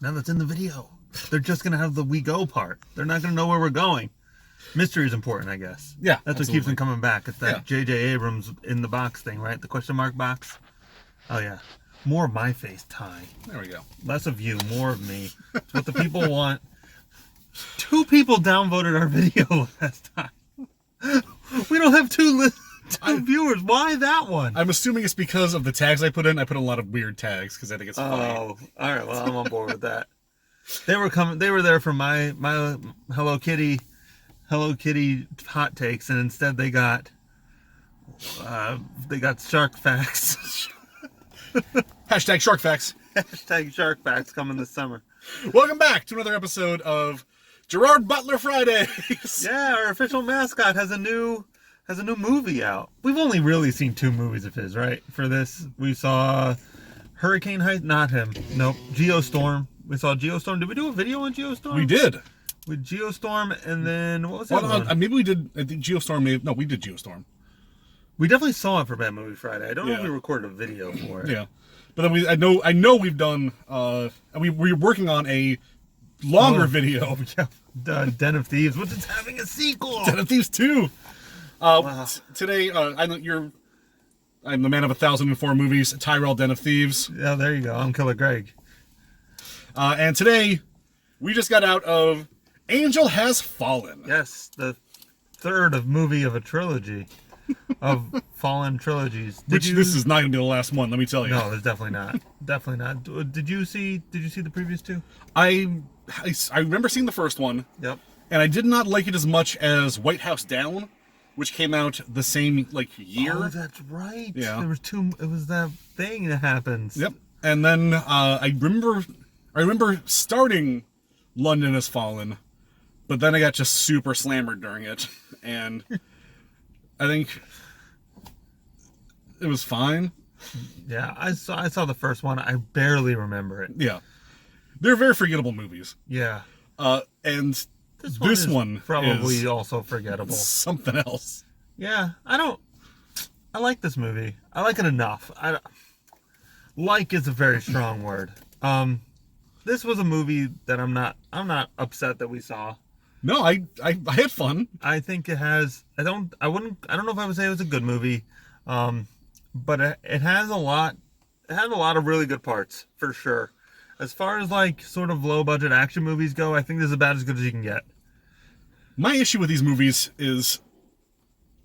Now that's in the video. They're just going to have the we go part. They're not going to know where we're going. Mystery is important, I guess. Yeah, that's what keeps them coming back. It's that J.J. Abrams in the box thing, right? The question mark box. Oh, yeah. More of my face, Ty. There we go. Less of you, more of me. It's what the people want. 2 people downvoted our video last time. We don't have 2 viewers. Why that one? I'm assuming it's because of the tags I put in. I put in a lot of weird tags because I think it's funny. Oh, all right. Well, I'm on board with that. They were coming. They were there for my Hello Kitty hot takes, and instead they got shark facts. Hashtag shark facts. Hashtag shark facts coming this summer. Welcome back to another episode of Gerard Butler Fridays. Yeah, our official mascot has a new movie out. We've only really seen 2 movies of his, right? For this, we saw Hurricane Heist. Not him. Nope. Geostorm. We saw Geostorm. Did we do a video on Geostorm? We did. With Geostorm, and then what was that? Maybe we did. I think Geostorm. No, we did Geostorm. We definitely saw it for Bad Movie Friday. I don't know if we recorded a video for it. Yeah, but then I know we've done. We're working on a longer video. Yeah, Den of Thieves, which is having a sequel. Den of Thieves 2. Wow. Today, I'm the man of 1,004 movies. Tyrell, Den of Thieves. Yeah, there you go. I'm Killer Greg. And today, we just got out of Angel Has Fallen. Yes, the 3rd movie of a trilogy of Fallen trilogies. This is not going to be the last one, let me tell you. No, it's definitely not. Definitely not. Did you see the previous 2? I remember seeing the first one. Yep. And I did not like it as much as White House Down, which came out the same year. Oh, that's right. Yeah. There was 2. It was that thing that happens. Yep. And then I remember starting London Has Fallen, but then I got just super slammered during it, and I think it was fine. Yeah, I saw the first one. I barely remember it. Yeah, they're very forgettable movies. Yeah. And this one probably is also forgettable. Something else. Yeah, I like this movie. I like it enough. Like is a very strong word. This was a movie that I'm not upset that we saw. No, I had fun. I think it has. I don't know if I would say it was a good movie, but it has a lot. It had a lot of really good parts for sure. As far as sort of low budget action movies go, I think this is about as good as you can get. My issue with these movies is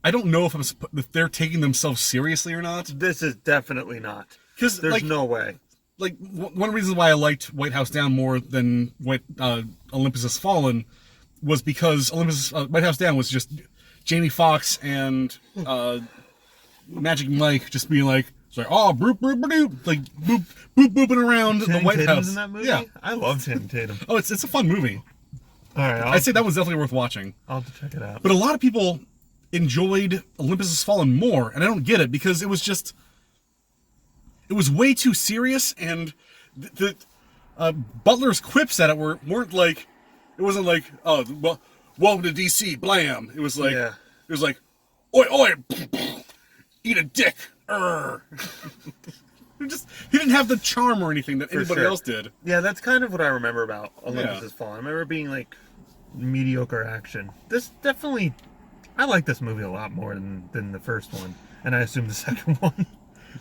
I don't know if they're taking themselves seriously or not. This is definitely not. Because there's no way. One reason why I liked White House Down more than Olympus Has Fallen was because White House Down was just Jamie Foxx and Magic Mike just being boop, boop, boop, boop, booping around the White Tatum's House. In that movie? Yeah, I love Channing Tatum. Oh, it's a fun movie. All right, I'd say that was definitely worth watching. I'll have to check it out. But a lot of people enjoyed Olympus Has Fallen more, and I don't get it because it was way too serious, and the Butler's quips at it weren't like, it wasn't like, oh, well, welcome to DC, blam. It was like, It was like, oi, oi, eat a dick. He didn't have the charm or anything that anybody else did. Yeah, that's kind of what I remember about Olympus Has Fallen. I remember being mediocre action. This definitely, I like this movie a lot more than the first one, and I assume the second one.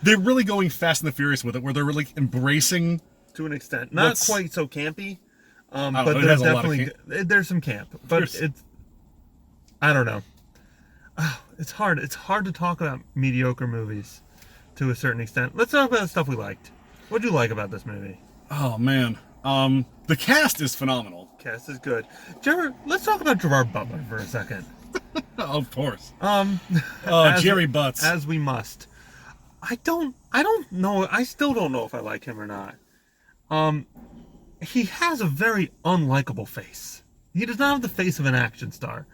They're really going Fast and the Furious with it, where they're really embracing, to an extent, not quite so campy, but there's definitely there's some camp, but I don't know. It's hard to talk about mediocre movies to a certain extent. Let's talk about the stuff we liked. What did you like about this movie? Oh man, the cast is phenomenal. Cast is good. Let's talk about Gerard Butler for a second. Of course. Gerry Butt. As we must. I don't know. I still don't know if I like him or not. He has a very unlikable face. He does not have the face of an action star.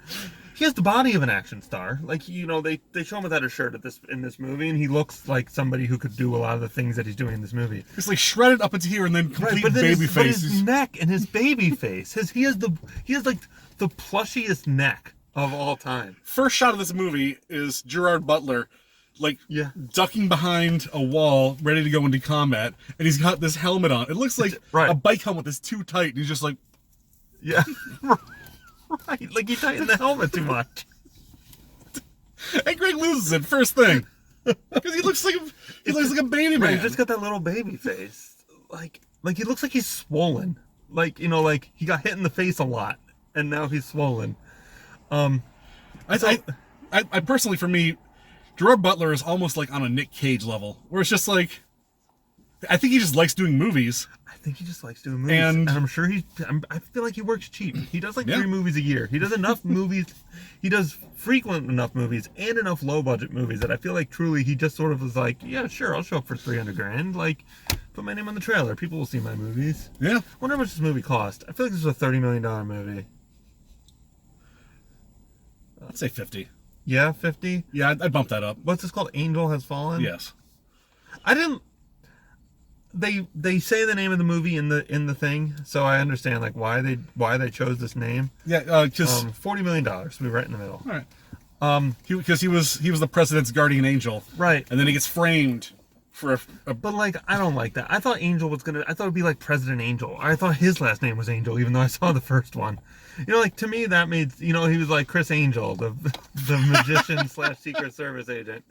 He has the body of an action star. They show him without a shirt in this movie, and he looks like somebody who could do a lot of the things that he's doing in this movie. It's shredded up into here and then complete baby face. But his neck and his baby face. He has the plushiest neck of all time. First shot of this movie is Gerard Butler like Yeah. ducking behind a wall, ready to go into combat, and he's got this helmet on. It looks like Right. a bike helmet that's too tight. And he's just like, Yeah. Right. Like he tightened the helmet too much. and Greg loses it first thing because he looks like a baby Right, man. he's just got that little baby face. Like he looks like he's swollen. Like, like he got hit in the face a lot, and now he's swollen. I personally, for me, Gerard Butler is almost like on a Nick Cage level, where it's just like, I think he just likes doing movies. I think he just likes doing movies, and I'm sure I feel like he works cheap. He does like 3 movies a year. He does enough movies. He does frequent enough movies and enough low budget movies that I feel like truly he just sort of was like, yeah, sure, I'll show up for $300,000. Like, put my name on the trailer. People will see my movies. Yeah. I wonder how much this movie cost. I feel like this was a $30 million movie. I'd say 50. Yeah, 50. Yeah, I'd bump that up. What's this called? Angel Has Fallen. Yes. I didn't. They say the name of the movie in the thing, so I understand like why they chose this name. Yeah, because $40 million. We right in the middle. all right. Because he was the president's guardian angel. Right. And then he gets framed for a But like I don't like that. I thought Angel was gonna. I thought it'd be like President Angel. I thought his last name was Angel, even though I saw the first one. Like to me that made he was like Chris Angel, the magician / Secret Service agent.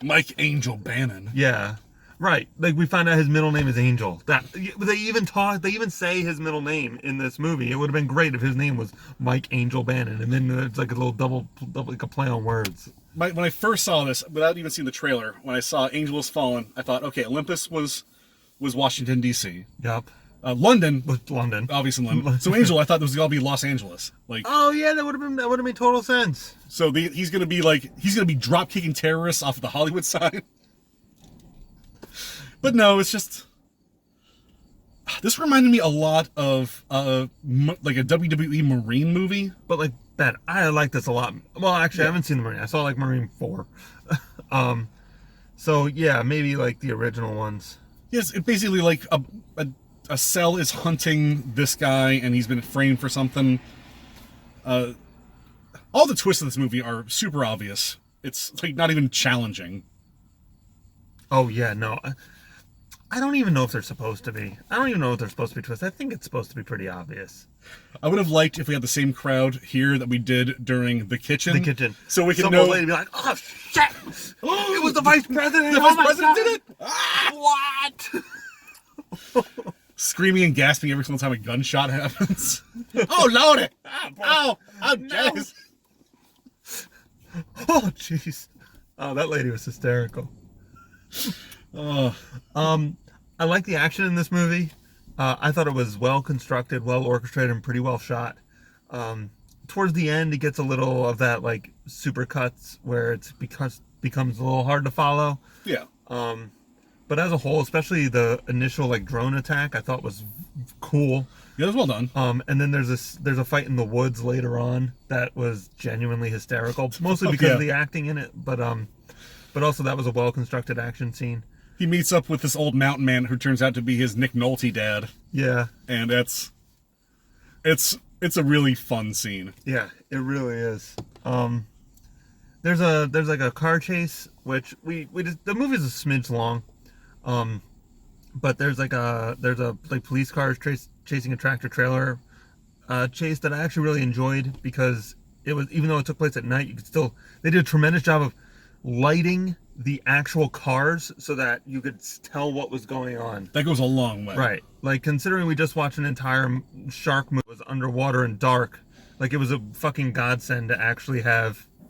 Mike Angel Bannon. Yeah. Right, like we find out his middle name is Angel. That they even say his middle name in this movie. It would have been great if his name was Mike Angel Bannon, and then it's like a little double like a play on words. When I first saw this, without even seeing the trailer, when I saw Angel Has Fallen, I thought, okay, Olympus was Washington D.C. Yup. London was London, obviously London. So Angel, I thought this was gonna be Los Angeles. Like, oh yeah, that would have made total sense. So he's gonna be drop kicking terrorists off of the Hollywood sign. But no, it's just, this reminded me a lot of like a WWE Marine movie. But like that, I like this a lot. Well, actually, I haven't seen the Marine. I saw like Marine 4. So yeah, maybe like the original ones. Yes, it basically like a cell is hunting this guy, and he's been framed for something. All the twists of this movie are super obvious. It's like not even challenging. Oh yeah, no. I don't even know if they're supposed to be. I don't even know if they're supposed to be twists. I think it's supposed to be pretty obvious. I would have liked if we had the same crowd here that we did during The Kitchen. The Kitchen. So we could Some know. old lady be like, oh shit! It was the vice president! The Oh vice my president God. did it! What? Screaming and gasping every single time a gunshot happens. Oh, Lordy! Oh, jeez. Oh, jeez. Oh, that lady was hysterical. I like the action in this movie. I thought it was well constructed, well orchestrated, and pretty well shot. Towards the end, it gets a little of that like super cuts where it becomes a little hard to follow. Yeah. But as a whole, especially the initial like drone attack, I thought was cool. Yeah, it was well done. And then there's a fight in the woods later on that was genuinely hysterical, mostly because of the acting in it, but also that was a well constructed action scene. He meets up with this old mountain man who turns out to be his Nick Nolte dad. Yeah. And it's a really fun scene. Yeah, it really is. There's like a car chase, which we just, the movie's a smidge long. But there's a police cars chasing a tractor trailer chase that I actually really enjoyed because it was, even though it took place at night, they did a tremendous job of lighting the actual cars so that you could tell what was going on. That goes a long way. Right. Like, considering we just watched an entire shark movie that was underwater and dark, like, it was a fucking godsend to actually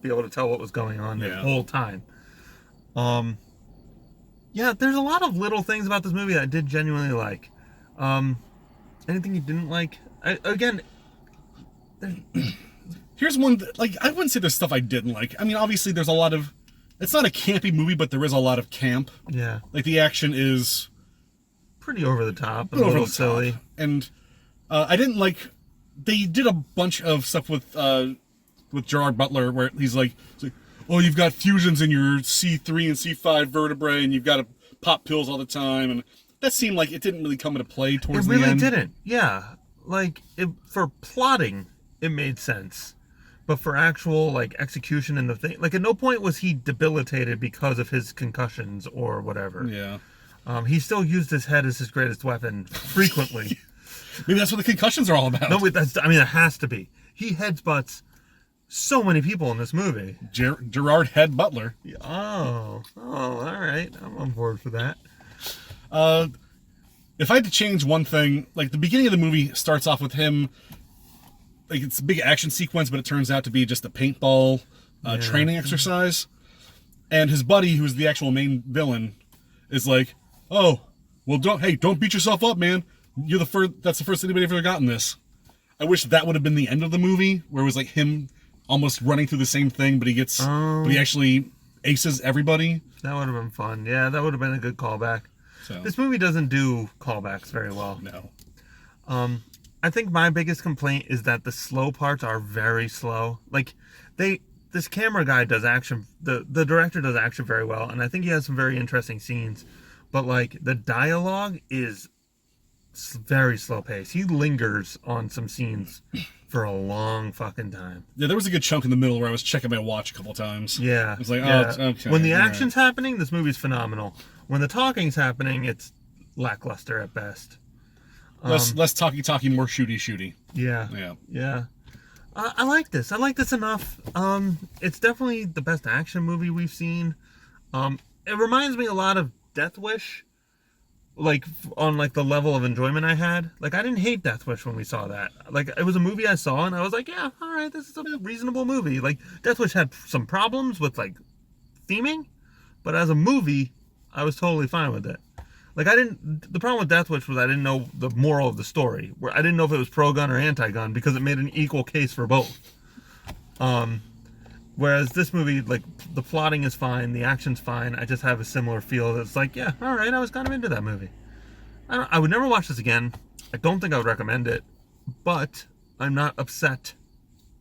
be able to tell what was going on the whole time. Yeah, there's a lot of little things about this movie that I did genuinely like. Anything you didn't like? Here's one that, like, I wouldn't say there's stuff I didn't like. I mean, obviously there's a lot of, it's not a campy movie, but there is a lot of camp. Yeah. Like, the action is pretty over the top and a little silly. And I didn't like, they did a bunch of stuff with Gerard Butler where he's like, oh, you've got fusions in your C3 and C5 vertebrae and you've got to pop pills all the time. And that seemed like it didn't really come into play towards the end. It really didn't. Yeah. Like, for plotting, it made sense. But for actual like execution in the thing, like at no point was he debilitated because of his concussions or whatever. Yeah. He still used his head as his greatest weapon frequently. Maybe that's what the concussions are all about. No, I mean, it has to be. He headbutts so many people in this movie. Gerard Head Butler. Oh, all right. I'm on board for that. If I had to change one thing, like the beginning of the movie starts off with him, like it's a big action sequence, but it turns out to be just a paintball training exercise. And his buddy, who's the actual main villain, is like, "Oh, well, don't beat yourself up, man. You're the first. That's the first anybody ever gotten this." I wish that would have been the end of the movie, where it was like him almost running through the same thing, but he actually aces everybody. That would have been fun. Yeah, that would have been a good callback. So. This movie doesn't do callbacks very well. No. I think my biggest complaint is that the slow parts are very slow. Like this camera guy does action. The director does action very well, and I think he has some very interesting scenes. But like the dialogue is very slow paced. He lingers on some scenes for a long fucking time. Yeah, there was a good chunk in the middle where I was checking my watch a couple times. Yeah. It was like, yeah. oh, okay. When the action's happening, this movie's phenomenal. When the talking's happening, it's lackluster at best. Less talky, more shooty. Yeah. I like this. I like this enough. It's definitely the best action movie we've seen. It reminds me a lot of Death Wish, like on like the level of enjoyment I had. Like I didn't hate Death Wish when we saw that. Like it was a movie I saw and I was like, yeah, all right, this is a reasonable movie. Like Death Wish had some problems with like theming, but as a movie, I was totally fine with it. Like the problem with Death Wish was I didn't know the moral of the story. Where I didn't know if it was pro-gun or anti-gun because it made an equal case for both. Whereas this movie, like the plotting is fine, the action's fine. I just have a similar feel. That's like, yeah, all right, I was kind of into that movie. I would never watch this again. I don't think I would recommend it, but I'm not upset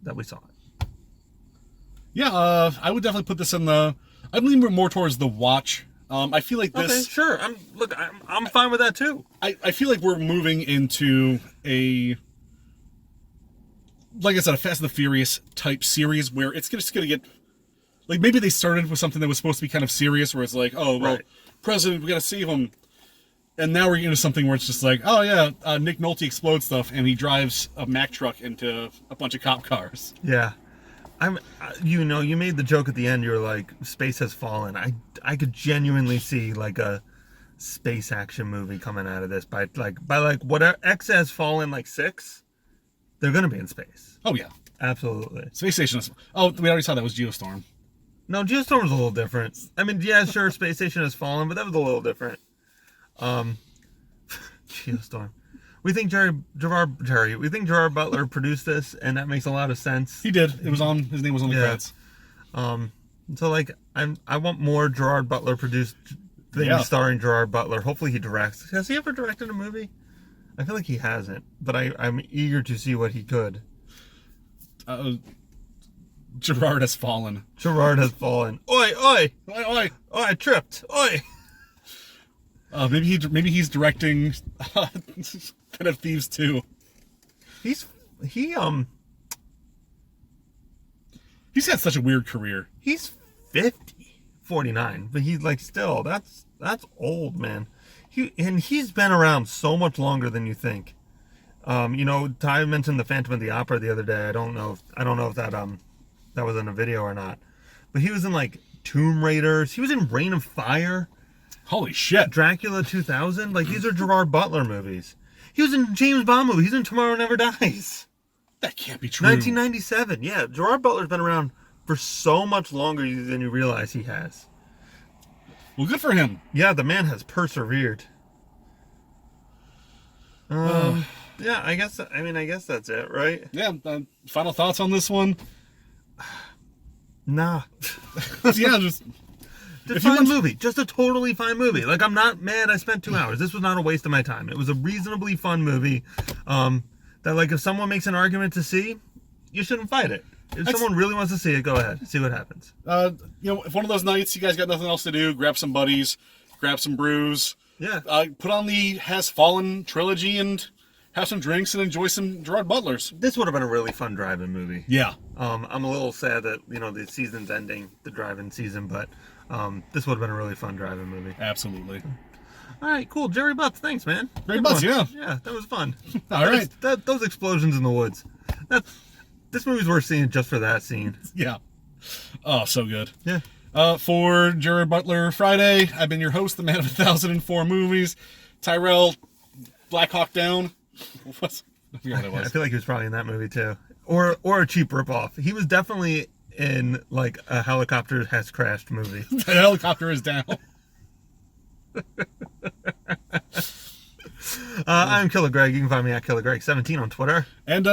that we saw it. Yeah, I would definitely put this in the. I'd lean more towards the watch. I feel like this. Okay, sure. I'm fine with that too. I feel like we're moving into a, like I said, a Fast and the Furious type series where it's just going to get, like maybe they started with something that was supposed to be kind of serious, where it's like, oh well, right. President, we got to save him, and now we're getting into something where it's just like, oh yeah, Nick Nolte explodes stuff and he drives a Mack truck into a bunch of cop cars. Yeah. You made the joke at the end. You were like, "Space has fallen." I could genuinely see like a space action movie coming out of this by whatever X has fallen like 6. They're gonna be in space. Oh yeah, absolutely. Space station. Oh, we already saw that was Geostorm. No, Geostorm was a little different. I mean, yeah, sure, Space Station has fallen, but that was a little different. Geostorm. We think Gerard Butler produced this, and that makes a lot of sense. He did. His name was on the credits. So like I want more Gerard Butler produced things starring Gerard Butler. Hopefully he directs. Has he ever directed a movie? I feel like he hasn't, but I'm eager to see what he could. Gerard has fallen. Gerard has fallen. Oi, oi, oi, oi! Oh, I tripped. Oi. Maybe he's directing Pen of Thieves 2. He's had such a weird career. He's 49, but he's like still that's old, man. He's been around so much longer than you think. Ty mentioned the Phantom of the Opera the other day. I don't know if that was in a video or not, but he was in like Tomb Raiders. He was in Reign of Fire. Holy shit. Dracula 2000. Like these are Gerard Butler movies. He was in James Bond movie. He's in Tomorrow Never Dies. That can't be true. 1997. Yeah, Gerard Butler's been around for so much longer than you realize he has. Well, good for him. Yeah, the man has persevered. Yeah, I guess that's it, right? Yeah, final thoughts on this one? Nah. Yeah, just fine movie. Just a totally fine movie. Like, I'm not mad I spent 2 hours. This was not a waste of my time. It was a reasonably fun movie. That, like, if someone makes an argument to see, you shouldn't fight it. If someone really wants to see it, go ahead. See what happens. If one of those nights you guys got nothing else to do, grab some buddies, grab some brews. Yeah. Put on the Has Fallen trilogy and have some drinks, and enjoy some Gerard Butlers. This would have been a really fun drive-in movie. Yeah. I'm a little sad that, the season's ending, the drive-in season, but this would have been a really fun drive-in movie. Absolutely. All right, cool. Gerry Butt, thanks, man. Gerry Butt, yeah. Yeah, that was fun. All right. Those explosions in the woods. This movie's worth seeing just for that scene. Yeah. Oh, so good. Yeah. For Gerard Butler Friday, I've been your host, the man of 1,004 movies, Tyrell Black Hawk Down. I forget what it I was. feel like he was probably in that movie too, or a cheap ripoff. He was definitely in like a helicopter has crashed movie. The helicopter is down. I'm Killer Greg. You can find me at Killer Greg 17 on Twitter. And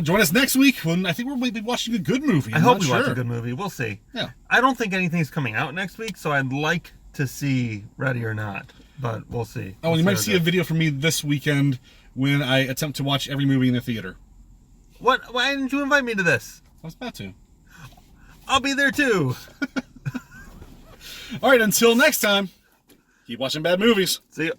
join us next week when I think we're maybe watching a good movie. I hope we watch a good movie. We'll see. Yeah. I don't think anything's coming out next week, so I'd like to see Ready or Not, but we'll see. Oh, and you might see a video from me this weekend when I attempt to watch every movie in the theater. What? Why didn't you invite me to this? I was about to. I'll be there too. All right, until next time, keep watching bad movies. See you.